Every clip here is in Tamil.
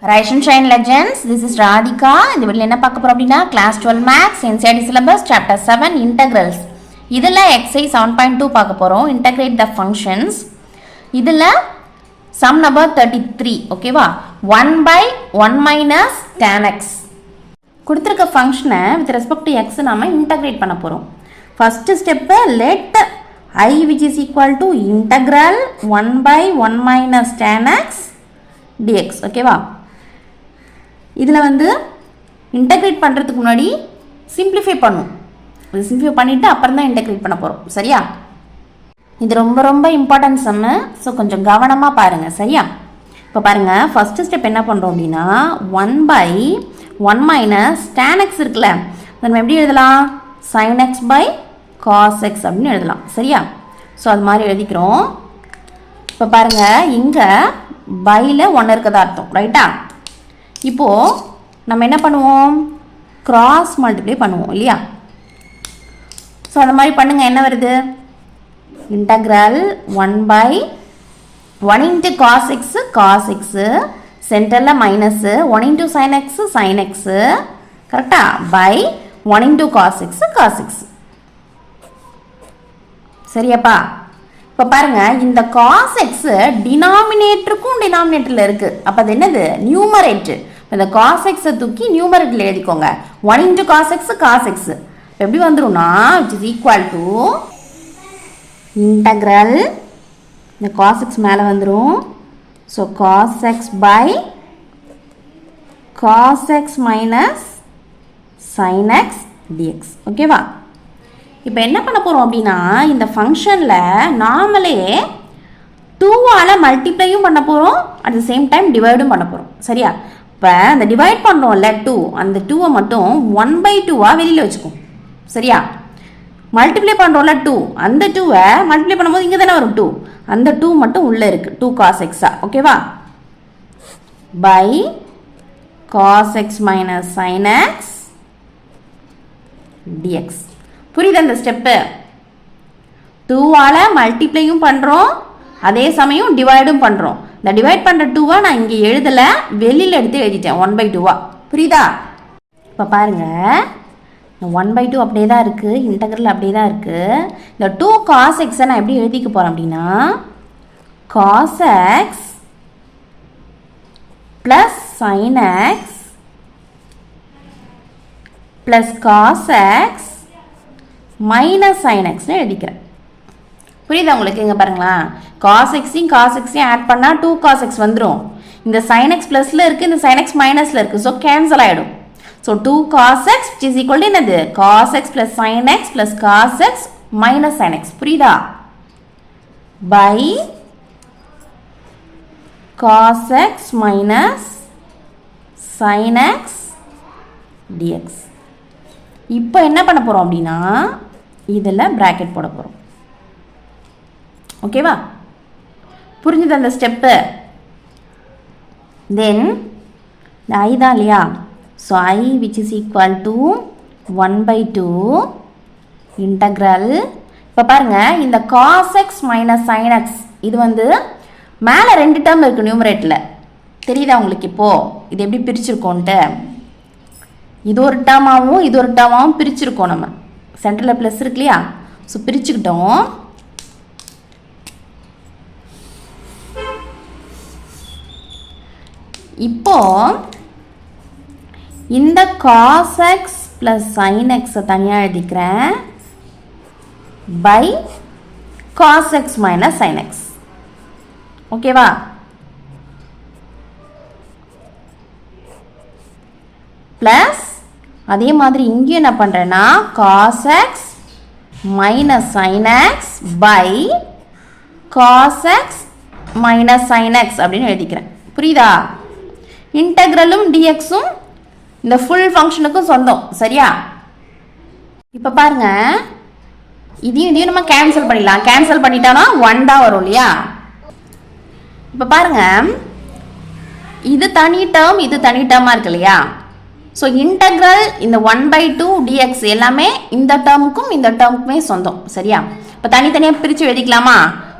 Rise and Shine Legends. This is Radhika. இந்த வீடியோல என்ன பார்க்க போறோம் அப்படினா class 12 maths NCERT syllabus chapter 7 integrals. இதுல exercise 7.2 பார்க்க போறோம். Integrate the functions. இதுல sum number 33. ஓகேவா? 1 by 1 minus tan x. கொடுத்திருக்க ஃபங்க்ஷனை with respect to x நாம integrate பண்ண போறோம். First step let I which is equal to integral 1 by 1 minus tan x dx. ஓகேவா? இதில் வந்து இன்டெகிரேட் பண்ணுறதுக்கு முன்னாடி சிம்பிளிஃபை பண்ணும். அது சிம்பிளிஃபை பண்ணிவிட்டு அப்புறம் தான் இன்டெகிரேட் பண்ண போகிறோம். சரியா? இது ரொம்ப ரொம்ப இம்பார்ட்டன்ட் சம்மு. ஸோ கொஞ்சம் கவனமாக பாருங்கள். சரியா? இப்போ பாருங்கள், ஃபஸ்ட்டு ஸ்டெப் என்ன பண்ணுறோம் அப்படின்னா 1 by 1 minus tan x இருக்குல்ல, நம்ம எப்படி எழுதலாம்? sin x by cos x அப்படின்னு எழுதலாம். சரியா? ஸோ அது மாதிரி எழுதிக்கிறோம். இப்போ பாருங்கள், இங்கே பையில் 1 இருக்கதா அர்த்தம். ரைட்டா? இப்போது நம்ம என்ன பண்ணுவோம்? கிராஸ் மல்டிப்ளை பண்ணுவோம் இல்லையா? ஸோ அந்த மாதிரி பண்ணுங்கள். என்ன வருது? Integral 1 by 1 into cos x cos x, சென்டரில் minus 1 into sin x sin x, கரெக்டாக? By 1 into cos x cos x. சரியாப்பா? இப்போ பாருங்கள், இந்த cos x டினாமினேட்டருக்கும் டினாமினேட்டரில் இருக்குது. அப்போ அது என்னது? நியூமரேட்டர். இந்த cos x தூக்கி நியூமரேட்டரில் எழுதிக்கோங்க. 1 into cos x cos x எப்படி வந்துடும்னா which is equal to integral, இந்த cos x மேலே வந்துடும். So cos x by cos x minus sin x dx. ஓகேவா? இப்போ என்ன பண்ண போகிறோம் அப்படின்னா, இந்த ஃபங்க்ஷனில் நார்மலே 2ஆல் மல்டிப்ளையும் பண்ண போகிறோம், அட் த சேம் டைம் டிவைடும் பண்ண போகிறோம். சரியா? இப்போ அந்த டிவைட் பண்ணுறோம்ல 2, அந்த 2வை மட்டும் 1 by 2வாக வெளியில் வச்சுக்கும். சரியா? மல்டிப்ளை பண்ணுறோம்ல 2, அந்த 2வை மல்டிப்ளை பண்ணும்போது இங்கே தானே வரும் 2, அந்த 2 மட்டும் உள்ளே இருக்குது 2 cos x. ஓகேவா? By cos x minus sin x dx. புரியுது அந்த ஸ்டெப்பு? 2ஆல் மல்டிப்ளையும் பண்ணுறோம், அதே சமயம் டிவைடும் பண்ணுறோம். இந்த டிவைட் பண்ணுற 2வா நான் இங்கே எழுதலை, வெளியில் எடுத்து எழுதிட்டேன் 1 by 2வா. புரியுதா? இப்போ பாருங்கள், 1 by 2 அப்படியே தான் இருக்குது, இன்டகிரல் அப்படியே தான் இருக்குது. இந்த 2 cos x நான் எப்படி எழுதிக்க போகிறேன் அப்படின்னா cos x plus sin x plus cos x minus sin x எழுதிக்கிறேன். புரியுதா உங்களுக்கு? இங்கே பாருங்களா, cos x-ஐயும் ஆட் பண்ணால் 2 cos x வந்துடும். இந்த sin x ப்ளஸில் இருக்குது, இந்த sin x மைனஸில் இருக்குது. ஸோ கேன்சல் ஆகிடும். So 2 cos x which is equal to என்னது? cos x plus sin x plus cos x minus sin x. புரியுதா? By cos x minus sin x dx. இப்போ என்ன பண்ண போகிறோம் அப்படின்னா இதில் ப்ராக்கெட் போட போகிறோம். ஓகேவா? புரிஞ்சுது அந்த ஸ்டெப்பு? தென் இந்த ஐ தான் இல்லையா? So I which is equal to 1 by 2 integral. இப்போ பாருங்கள், இந்த cos x minus sin x இது வந்து மேலே 2 டேர்ம் இருக்குது நியூமரேட்டில். தெரியுதா உங்களுக்கு? இப்போது இது எப்படி பிரிச்சுருக்கோன்ட்டு? இது ஒரு டேர்மாகவும் இது ஒரு டேர்மாகவும் பிரிச்சுருக்கோம். நம்ம சென்டரில் ப்ளஸ் இருக்கு இல்லையா? ஸோ பிரிச்சுக்கிட்டோம். இப்போ இந்த cos x plus sin x தனியாக எழுதிக்கிறேன் by cos x minus sin x. ஓகேவா? ப்ளஸ் அதே மாதிரி இங்கேயும் என்ன பண்ணுறேன்னா cos x minus sin x by cos x minus sin x அப்படின்னு எழுதிக்கிறேன். புரியுதா? இன்டகிரலும் dxும் இந்த ஃபுல் ஃபங்க்ஷனுக்கும் சொந்தம். சரியா? இப்போ பாருங்க, இதையும் நம்ம கேன்சல் பண்ணிடலாம். கேன்சல் பண்ணிட்டோம்னா 1 தான் வரும் இல்லையா? இப்போ பாருங்க, இது தனி டேர்ம் இது தனி டேர்மாக இருக்கு இல்லையா? ஸோ இன்டகிரல் இந்த 1 by 2 dx எல்லாமே இந்த டேர்முக்கும் இந்த டேர்முக்குமே சொந்தம். சரியா? இப்போ தனித்தனியாக பிரித்து எழுதிக்கலாமா?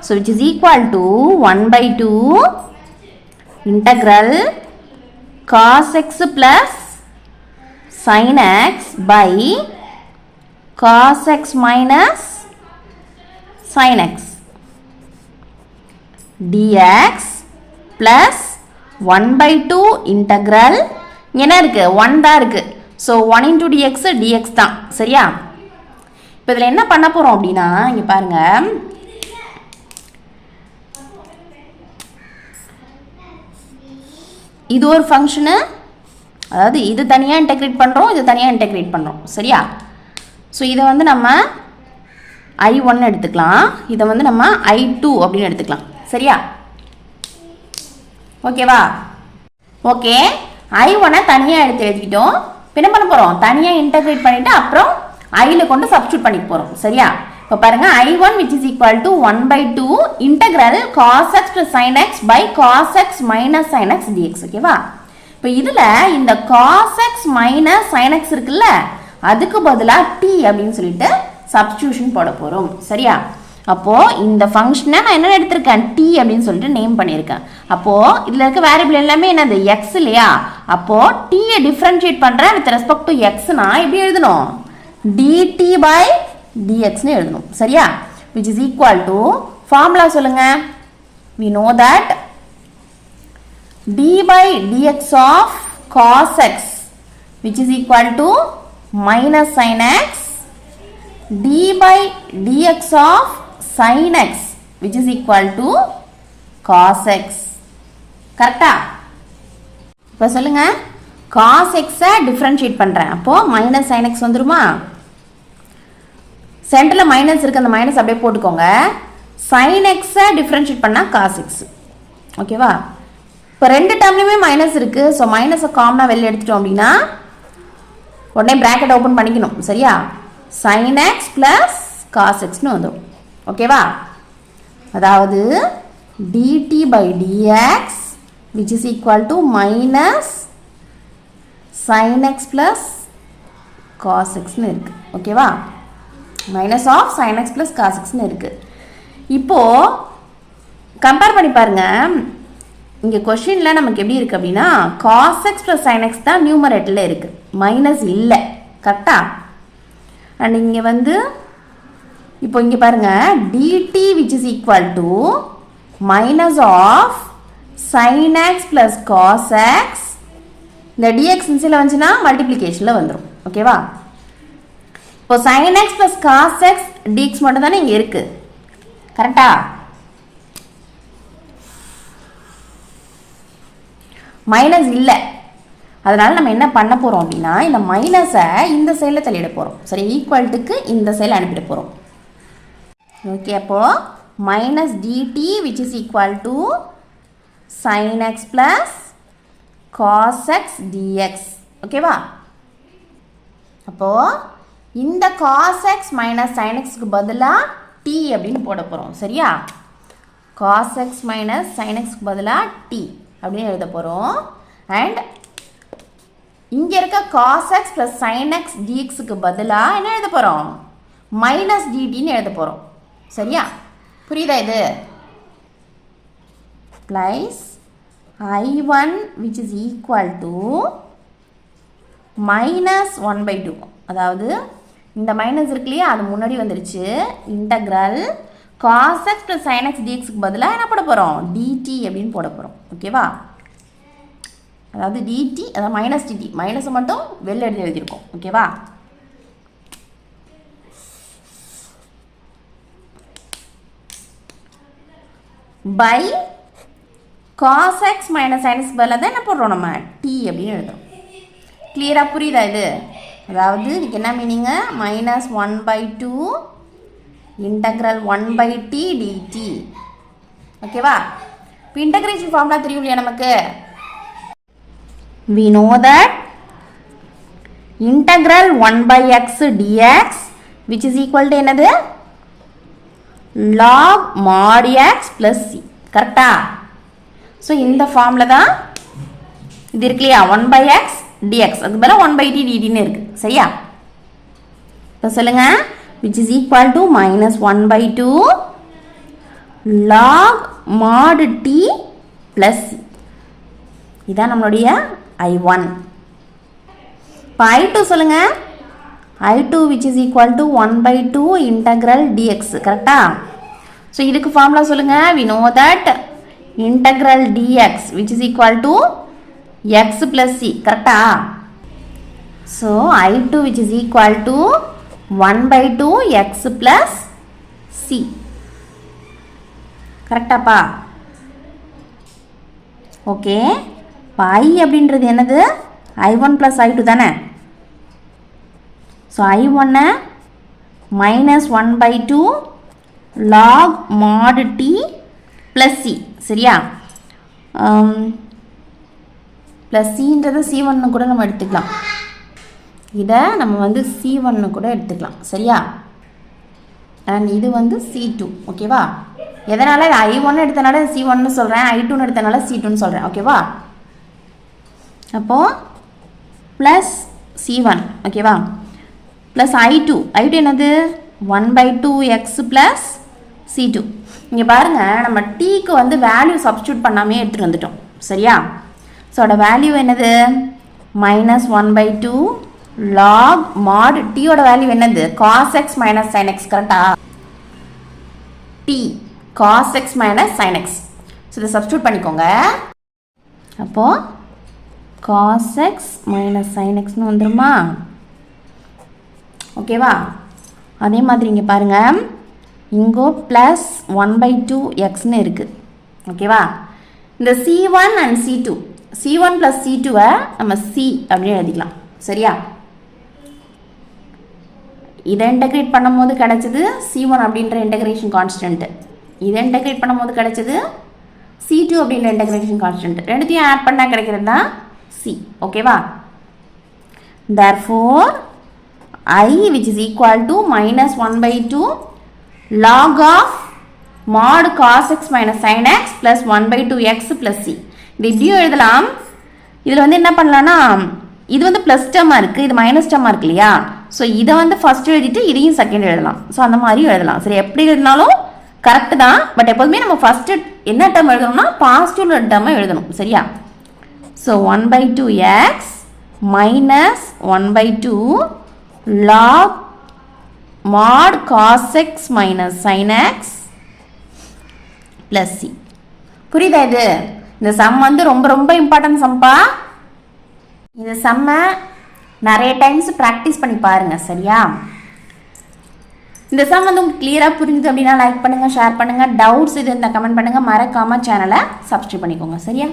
So which is equal to 1 by 2 integral cos x plus sin x by cos x minus sin x dx plus 1 by 2 integral என்ன இருக்கு 1 தான் இருக்கு. ஸோ 1 into dx dx தான். சரியா? இப்போ இதில் என்ன பண்ண போகிறோம் அப்படின்னா இங்கே பாருங்க, இது ஒரு ஃபங்க்ஷனு, அதாவது இது தனியாக இன்டெகிரேட் பண்ணுறோம், இது தனியாக இன்டெகிரேட் பண்ணுறோம். சரியா? ஸோ இதை வந்து நம்ம I1 எடுத்துக்கலாம், இதை வந்து நம்ம I2 அப்படின்னு எடுத்துக்கலாம். சரியா? ஓகேவா? ஓகே, I1 தனியாக எடுத்து எழுதிக்கிட்டோம். என்ன பண்ண போகிறோம், தனியாக இன்டெகிரேட் பண்ணிவிட்டு அப்புறம் ஐயில் கொண்டு சப்ஸ்டியூட் பண்ணிக்க போகிறோம். சரியா? இப்போ பாருங்கள், I1 which is equal to 1 by 2 integral cos x plus sin x by cos x minus sin x dx. ஓகேவா? இப்போ இதில் இந்த cos x minus sin x இருக்குல்ல, அதுக்கு பதிலாக t அப்படின்னு சொல்லிட்டு சப்ஸ்டியூஷன் போட போகிறோம். சரியா? அப்போது இந்த ஃபங்க்ஷனை நான் என்ன எடுத்திருக்கேன், t அப்படின்னு சொல்லிட்டு நேம் பண்ணியிருக்கேன். அப்போது இதில் இருக்க வேரியபிள் எல்லாமே என்னது, x இல்லையா? அப்போது t-யை டிஃப்ரென்ஷியேட் பண்ணுறேன் வித் ரெஸ்பெக்ட் டு x-னா எப்படி எழுதணும், dt by dxன்னு எழுதணும். சரியா? which is equal to formula சொல்லுங்க. we know that d by dx of cos x which is equal to minus sin x, d by dx of sin x which is equal to cos x. கரெக்டா? இப்போ சொல்லுங்க, cos x-ஐ டிஃப்ரென்ஷியேட் பண்ணுறேன், அப்போது மைனஸ் sin x வந்துருமா? சென்டரில் மைனஸ் இருக்குது, அந்த மைனஸ் அப்படியே போட்டுக்கோங்க. sin x-ஐ டிஃப்ரென்ஷியேட் பண்ணால் cos x. ஓகேவா? இப்போ ரெண்டு டேர்ம்லையுமே மைனஸ் இருக்குது. ஸோ மைனஸை காமனாக வெளில எடுத்துட்டோம் அப்படின்னா உடனே ப்ராக்கெட் ஓப்பன் பண்ணிக்கணும். சரியா? sin x plus cos x-னு வந்துடும். ஓகேவா? அதாவது dt by dx which is equal to minus sin x plus cos x-னு இருக்குது. ஓகேவா? Minus of sin x plus cos x-னு இருக்குது. இப்போது கம்பேர் பண்ணி பாருங்கள், இங்கே கொஷினில் நமக்கு எப்படி இருக்குது அப்படின்னா cos x plus sin x தான் நியூமரேட்டரில் இருக்குது, மைனஸ் இல்லை. கரெக்டா? அண்ட் இங்கே வந்து இப்போ இங்கே பாருங்கள், dt which is equal to minus of sin x plus cos x, இந்த dx இன்சியில் வந்துச்சுன்னா மல்டிப்ளிகேஷனில் வந்துடும். ஓகேவா? இப்போ sin x plus cos x dx மட்டும் தானே இங்கே இருக்குது. கரெக்டா? மைனஸ் இல்லை. அதனால் நம்ம என்ன பண்ண போகிறோம் அப்படின்னா இந்த மைனஸை இந்த சைடில் தள்ளிட போகிறோம். சரி, ஈக்குவல்ட்டுக்கு இந்த சைடில் அனுப்பிட போகிறோம். ஓகே, அப்போது minus dt which is equal to sin x plus cos x dx. ஓகேவா? அப்போது இந்த cos x மைனஸ் sin x-க்கு பதிலாக t அப்படின்னு போட போகிறோம். சரியா? cos x மைனஸ் sin x-க்கு பதிலாக t அப்படின்னு எழுத போகிறோம். அண்ட் இங்கே இருக்க cos x plus sin x dx-க்கு பதிலாக என்ன எழுத போகிறோம், மைனஸ் dtன்னு எழுத போகிறோம். சரியா? புரியுதா இது? Plus I1 which is equal to minus 1 by 2. அதாவது இந்த மைனஸ் இருக்கு இல்லையா, அது முன்னாடி வந்துருச்சு. Integral cos x plus sin x dxக்கு பதிலாக என்ன போட போகிறோம், dt அப்படின்னு போட போகிறோம். ஓகேவா? அதாவது dt, அதாவது மைனஸ் dt, மைனஸை மட்டும் வெளில எடுத்து எழுதியிருக்கோம். ஓகேவா? By cos x minus sin x பதிலாக தான் என்ன போடுறோம், நம்ம t அப்படின்னு எழுதுறோம். கிளியராக புரியுதா இது? அதாவது இதுக்கு என்ன meaning, minus 1 by 2 integral 1 by t dt. ஓகேவா? இப்போ இன்டகிரேஷன் ஃபார்முலா தெரியும் இல்லையா நமக்கு? we know that integral 1 by x dx which is equal to என்னது, log mod x plus c. கரெக்டா? ஸோ இந்த ஃபார்மில் தான் இது இருக்கு இல்லையா, 1 by x dx, அதுக்கு பதிலாக 1 by t dtன்னு இருக்குது. சரியா? இப்போ சொல்லுங்கள், which is equal to minus 1 by 2 log mod t plus c. இதான் நம்மளுடைய I1. இப்போ I2 சொல்லுங்க. I2 which is equal to 1/2 integral dx. கரெக்டா? ஸோ இதுக்கு ஃபார்முலா சொல்லுங்க. We know that integral dx which is equal to x plus c. கரெக்டா? So I2 which is equal to 1/2 x plus c. கரெக்டாப்பா? ஓகே. இப்போ I அப்படின்றது என்னது? I1 plus I2 தானே? So I1 minus 1/2 log mod t plus c. சரியா? ப்ளஸ் சின்றது C1 கூட நம்ம எடுத்துக்கலாம். இதை நம்ம வந்து C1 கூட எடுத்துக்கலாம். சரியா? அண்ட் இது வந்து C2. ஓகேவா? எதனால் I1 எடுத்தனால C1 சொல்கிறேன், I2 எடுத்தனால C2 சொல்கிறேன். ஓகேவா? அப்போது ப்ளஸ் C1. ஓகேவா? ப்ளஸ் I2 என்னது? 1/2 x ப்ளஸ் C2. இங்கே பாருங்கள், நம்ம டீக்கு வந்து வேல்யூ சப்ஸ்டியூட் பண்ணாமே எடுத்துகிட்டு வந்துட்டோம். சரியா? ஸோ அதோட வேல்யூ என்னது? minus 1/2 log mod டீயோட வேல்யூ என்னது? cos x minus sin x. கரெக்டா? t cos x minus sin x. So இதை சப்ஸ்டியூட் பண்ணிக்கோங்க. அப்போது cos x minus sin xன்னு வந்துருமா? ஓகேவா? அதே மாதிரி இங்கே பாருங்கள், இங்கோ ப்ளஸ் 1/2 எக்ஸ்னு இருக்குது. ஓகேவா? இந்த C1 and C2, C1 plus C2வை நம்ம C அப்படின்னு எழுதிக்கலாம். சரியா? இதை இன்டெகிரேட் பண்ணும் போது கிடைச்சது C1 அப்படின்ற இன்டெகிரேஷன் கான்ஸ்டன்ட். இதை இன்டெகிரேட் பண்ணும் போது கிடைச்சது C2 அப்படின்ற இன்டெகிரேஷன் கான்ஸ்டன்ட். ரெண்டுத்தையும் ஆட் பண்ணால் கிடைக்கிறது தான் C. ஓகேவா? therefore I which is equal to minus 1/2 log of mod cos x minus sin x plus 1/2 x plus c. இது இப்படியும் எழுதலாம். இதில் வந்து என்ன பண்ணலான்னா, இது வந்து ப்ளஸ் டேர்மாக இருக்குது, இது மைனஸ் டேர்மாக இருக்கு இல்லையா? ஸோ இதை வந்து ஃபஸ்ட் எழுதிட்டு இதையும் செகண்ட் எழுதலாம். ஸோ அந்த மாதிரியும் எழுதலாம். சரி, எப்படி எழுதினாலும் கரெக்டு தான். பட் எப்போதுமே நம்ம ஃபஸ்ட்டு என்ன டேர்ம் எழுதணும்னா பாசிட்டிவ் டேர்மை எழுதணும். சரியா? So 1/2 x minus 1/2 log mod cos x minus sin x plus c. புரியுதா? இது இந்த சம் வந்து ரொம்ப ரொம்ப இம்பார்ட்டன்ட் சம்பா. இந்த சம்மை நிறைய டைம்ஸ் ப்ராக்டிஸ் பண்ணி பாருங்கள். சரியா? இந்த சம் வந்து உங்களுக்கு கிளியராக புரிஞ்சுது அப்படின்னா லைக் பண்ணுங்கள், ஷேர் பண்ணுங்கள். டவுட்ஸ் இது இந்த கமெண்ட் பண்ணுங்கள். மறக்காமல் சேனலை சப்ஸ்கிரைப் பண்ணிக்கோங்க. சரியா?